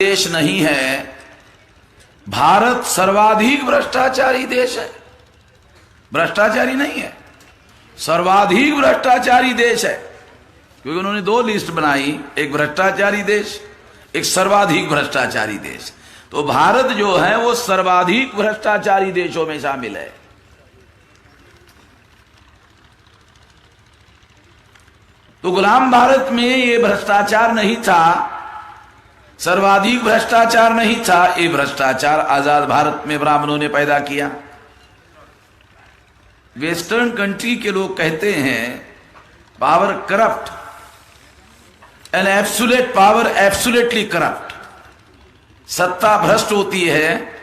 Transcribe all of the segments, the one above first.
देश नहीं है। भारत सर्वाधिक भ्रष्टाचारी देश है। भ्रष्टाचारी नहीं है, सर्वाधिक भ्रष्टाचारी देश है, क्योंकि उन्होंने दो लिस्ट बनाई, एक भ्रष्टाचारी देश, एक सर्वाधिक भ्रष्टाचारी देश। तो भारत जो है वो सर्वाधिक भ्रष्टाचारी देशों में शामिल है। तो गुलाम भारत में ये भ्रष्टाचार नहीं था, सर्वाधिक भ्रष्टाचार नहीं था। ये भ्रष्टाचार आजाद भारत में ब्राह्मणों ने पैदा किया। वेस्टर्न कंट्री के लोग कहते हैं power corrupt, an absolute power absolutely corrupt. सत्ता भ्रष्ट होती है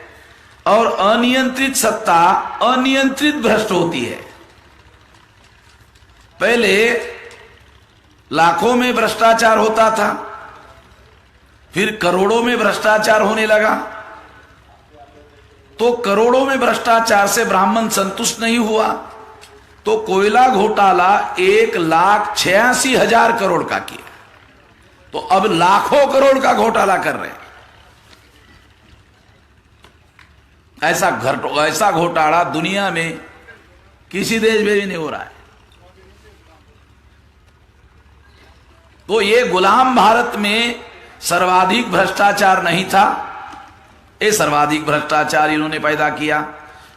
और अनियंत्रित सत्ता अनियंत्रित भ्रष्ट होती है। पहले लाखों में भ्रष्टाचार होता था, फिर करोड़ों में भ्रष्टाचार होने लगा। तो करोड़ों में भ्रष्टाचार से ब्राह्मण संतुष्ट नहीं हुआ, तो कोयला घोटाला 1,86,000 करोड़ का किया। तो अब लाखों करोड़ का घोटाला कर रहे हैं। ऐसा घोटाला दुनिया में किसी देश में भी नहीं हो रहा है। तो ये गुलाम भारत में सर्वाधिक भ्रष्टाचार नहीं था, ये सर्वाधिक भ्रष्टाचार इन्होंने पैदा किया।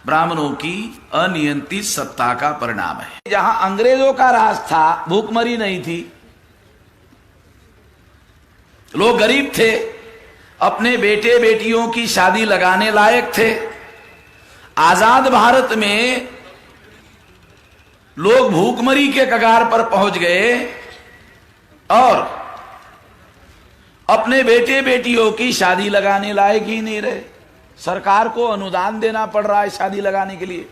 ब्राह्मणों की अनियंत्रित सत्ता का परिणाम है। जहां अंग्रेजों का राज था, भूखमरी नहीं थी, लोग गरीब थे, अपने बेटे बेटियों की शादी लगाने लायक थे। आजाद भारत में लोग भूखमरी के कगार पर पहुंच गए और अपने बेटे बेटियों की शादी लगाने लायक ही नहीं रहे। सरकार को अनुदान देना पड़ रहा है शादी लगाने के लिए,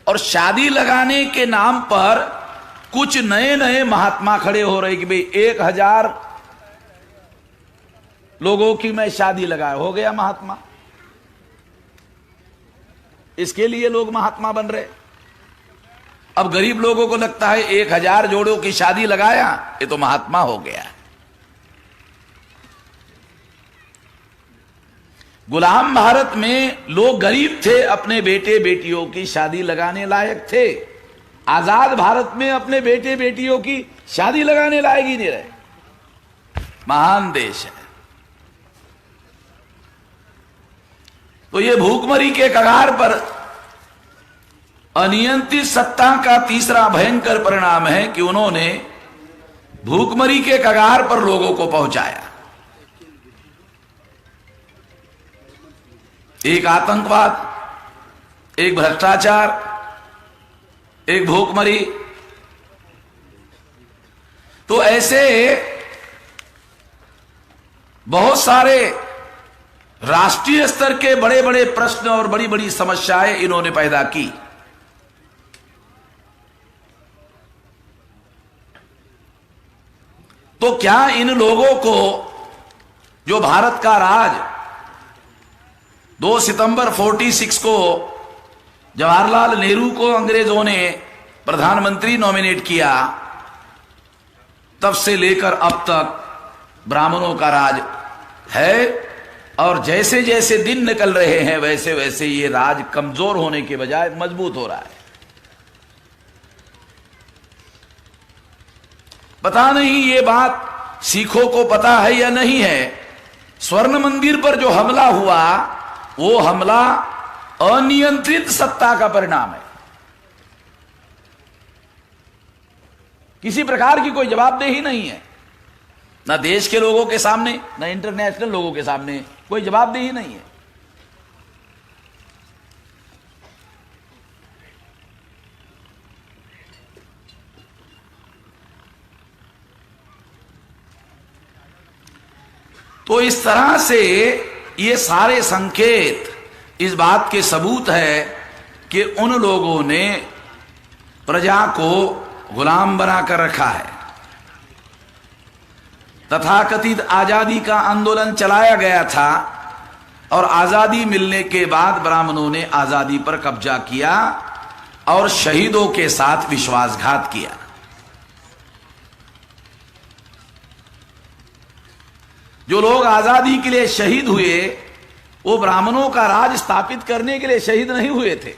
और शादी लगाने के नाम पर कुछ नए नए महात्मा खड़े हो रहे कि भाई 1,000 लोगों की मैं शादी लगाया, हो गया महात्मा। इसके लिए लोग महात्मा बन रहे। अब गरीब लोगों को लगता है 1,000 जोड़ों की शादी लगाया, ये तो महात्मा हो गया। गुलाम भारत में लोग गरीब थे, अपने बेटे बेटियों की शादी लगाने लायक थे। आजाद भारत में अपने बेटे बेटियों की शादी लगाने लायक ही नहीं रहे। महान देश है। तो ये भूखमरी के कगार पर अनियंत्रित सत्ता का तीसरा भयंकर परिणाम है कि उन्होंने भूखमरी के कगार पर लोगों को पहुंचाया। एक आतंकवाद, एक भ्रष्टाचार, एक भूखमरी। तो ऐसे बहुत सारे राष्ट्रीय स्तर के बड़े बड़े प्रश्न और बड़ी बड़ी समस्याएं इन्होंने पैदा की। तो क्या इन लोगों को, जो भारत का राज 2 सितंबर 46 को जवाहरलाल नेहरू को अंग्रेजों ने प्रधानमंत्री नॉमिनेट किया, तब से लेकर अब तक ब्राह्मणों का राज है। और जैसे जैसे दिन निकल रहे हैं वैसे वैसे ये राज कमजोर होने के बजाय मजबूत हो रहा है। पता नहीं ये बात सिखों को पता है या नहीं है। स्वर्ण मंदिर पर जो हमला हुआ, वो हमला अनियंत्रित सत्ता का परिणाम है। किसी प्रकार की कोई जवाबदेही नहीं है, ना देश के लोगों के सामने, ना इंटरनेशनल लोगों के सामने कोई जवाबदेही नहीं है। तो इस तरह से ये सारे संकेत इस बात के सबूत है कि उन लोगों ने प्रजा को गुलाम बनाकर रखा है। तथाकथित आजादी का आंदोलन चलाया गया था, और आजादी मिलने के बाद ब्राह्मणों ने आजादी पर कब्जा किया और शहीदों के साथ विश्वासघात किया। जो लोग आजादी के लिए शहीद हुए वो ब्राह्मणों का राज स्थापित करने के लिए शहीद नहीं हुए थे।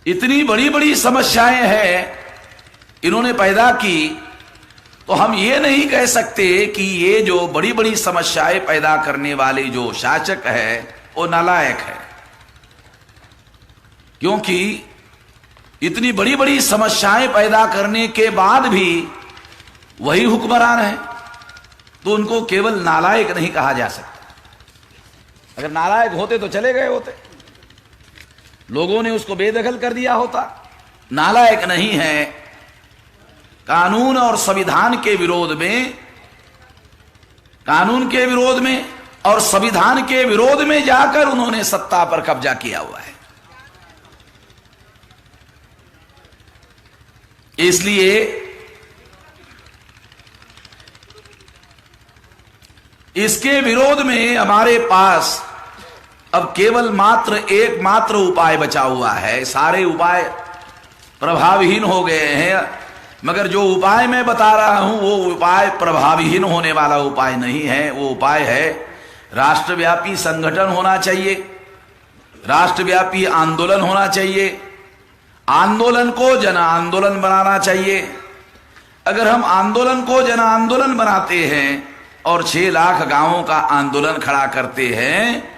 इतनी बड़ी बड़ी समस्याएं हैं इन्होंने पैदा की, तो हम ये नहीं कह सकते कि ये जो बड़ी बड़ी समस्याएं पैदा करने वाले जो शासक है वो नालायक है, क्योंकि इतनी बड़ी बड़ी समस्याएं पैदा करने के बाद भी वही हुक्मरान है, तो उनको केवल नालायक नहीं कहा जा सकता। अगर नालायक होते तो चले गए होते, लोगों ने उसको बेदखल कर दिया होता। नालायक नहीं है, कानून और संविधान के विरोध में, कानून के विरोध में और संविधान के विरोध में जाकर उन्होंने सत्ता पर कब्जा किया हुआ है। इसलिए इसके विरोध में हमारे पास अब केवल मात्र एकमात्र उपाय बचा हुआ है। सारे उपाय प्रभावहीन हो गए हैं, मगर जो उपाय मैं बता रहा हूं वो उपाय प्रभावहीन होने वाला उपाय नहीं है। वो उपाय है राष्ट्रव्यापी संगठन होना चाहिए, राष्ट्रव्यापी आंदोलन होना चाहिए, आंदोलन को जन आंदोलन बनाना चाहिए। अगर हम आंदोलन को जन आंदोलन बनाते हैं और 6 लाख गांवों का आंदोलन खड़ा करते हैं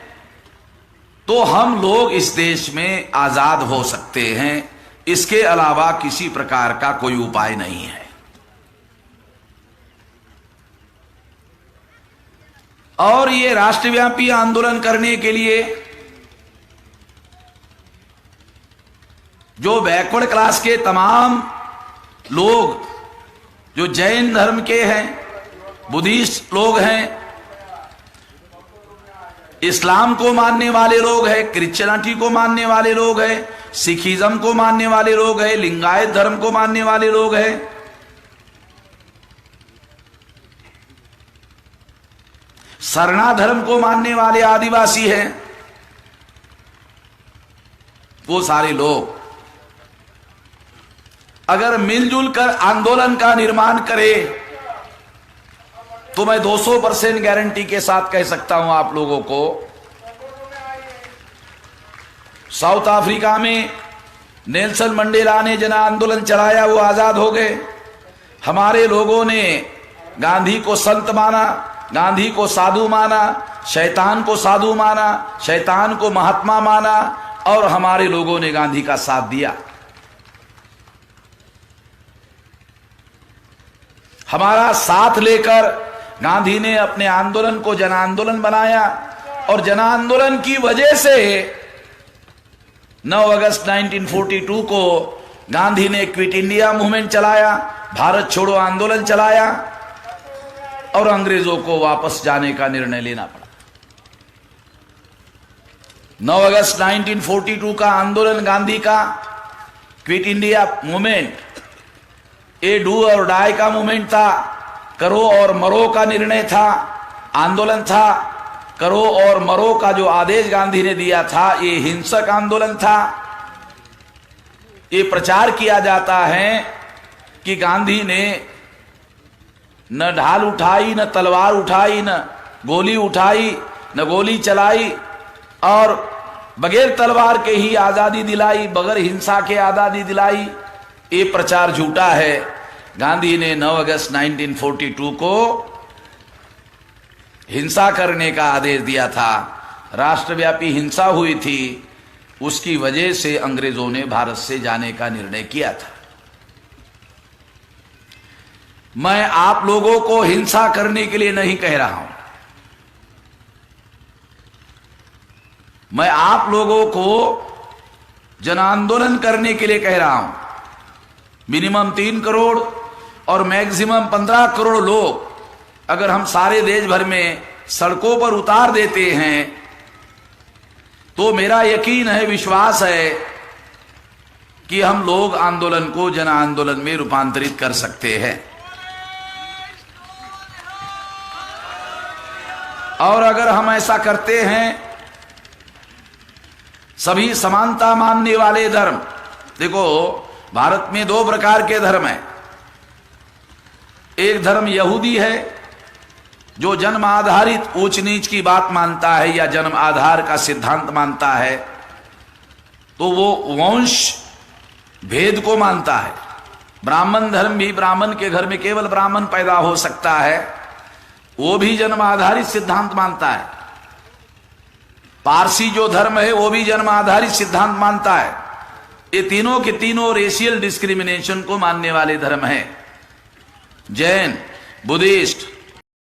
तो हम लोग इस देश में आजाद हो सकते हैं। इसके अलावा किसी प्रकार का कोई उपाय नहीं है। और ये राष्ट्रव्यापी आंदोलन करने के लिए जो बैकवर्ड क्लास के तमाम लोग, जो जैन धर्म के हैं, बुद्धिस्ट लोग हैं, इस्लाम को मानने वाले लोग हैं, क्रिश्चियनिटी को मानने वाले लोग हैं, सिखिज्म को मानने वाले लोग हैं, लिंगायत धर्म को मानने वाले लोग हैं, सरना धर्म को मानने वाले आदिवासी हैं, वो सारे लोग अगर मिलजुल कर आंदोलन का निर्माण करें तो मैं 200% गारंटी के साथ कह सकता हूं आप लोगों को, साउथ अफ्रीका में नेल्सन मंडेला ने जन आंदोलन चलाया, वो आजाद हो गए। हमारे लोगों ने गांधी को संत माना, गांधी को साधु माना, शैतान को साधु माना, शैतान को महात्मा माना, और हमारे लोगों ने गांधी का साथ दिया। हमारा साथ लेकर गांधी ने अपने आंदोलन को जन आंदोलन बनाया, और जन आंदोलन की वजह से 9 अगस्त 1942 को गांधी ने क्विट इंडिया मूवमेंट चलाया, भारत छोड़ो आंदोलन चलाया, और अंग्रेजों को वापस जाने का निर्णय लेना पड़ा। 9 अगस्त 1942 का आंदोलन गांधी का, क्विट इंडिया मूवमेंट, ये डू और डाई का मूवमेंट था, करो और मरो का निर्णय था, आंदोलन था। करो और मरो का जो आदेश गांधी ने दिया था, ये हिंसक आंदोलन था। ये प्रचार किया जाता है कि गांधी ने न ढाल उठाई, न तलवार उठाई, न गोली उठाई, न गोली चलाई, और बगैर तलवार के ही आजादी दिलाई, बगैर हिंसा के आजादी दिलाई। ये प्रचार झूठा है। गांधी ने 9 अगस्त 1942 को हिंसा करने का आदेश दिया था, राष्ट्रव्यापी हिंसा हुई थी, उसकी वजह से अंग्रेजों ने भारत से जाने का निर्णय किया था। मैं आप लोगों को हिंसा करने के लिए नहीं कह रहा हूं, मैं आप लोगों को जन आंदोलन करने के लिए कह रहा हूं। मिनिमम 3 करोड़ और मैक्सिमम 15 करोड़ लोग अगर हम सारे देश भर में सड़कों पर उतार देते हैं तो मेरा यकीन है, विश्वास है कि हम लोग आंदोलन को जन आंदोलन में रूपांतरित कर सकते हैं। और अगर हम ऐसा करते हैं सभी समानता मानने वाले धर्म। देखो, भारत में दो प्रकार के धर्म हैं। एक धर्म यहूदी है जो जन्म आधारित ऊंच नीच की बात मानता है या जन्म आधार का सिद्धांत मानता है, तो वो वंश भेद को मानता है। ब्राह्मण धर्म भी, ब्राह्मण के घर में केवल ब्राह्मण पैदा हो सकता है, वो भी जन्म आधारित सिद्धांत मानता है। पारसी जो धर्म है वो भी जन्म आधारित सिद्धांत मानता है। ये तीनों के तीनों रेशियल डिस्क्रिमिनेशन को मानने वाले धर्म हैं। जैन, बुद्धिस्ट,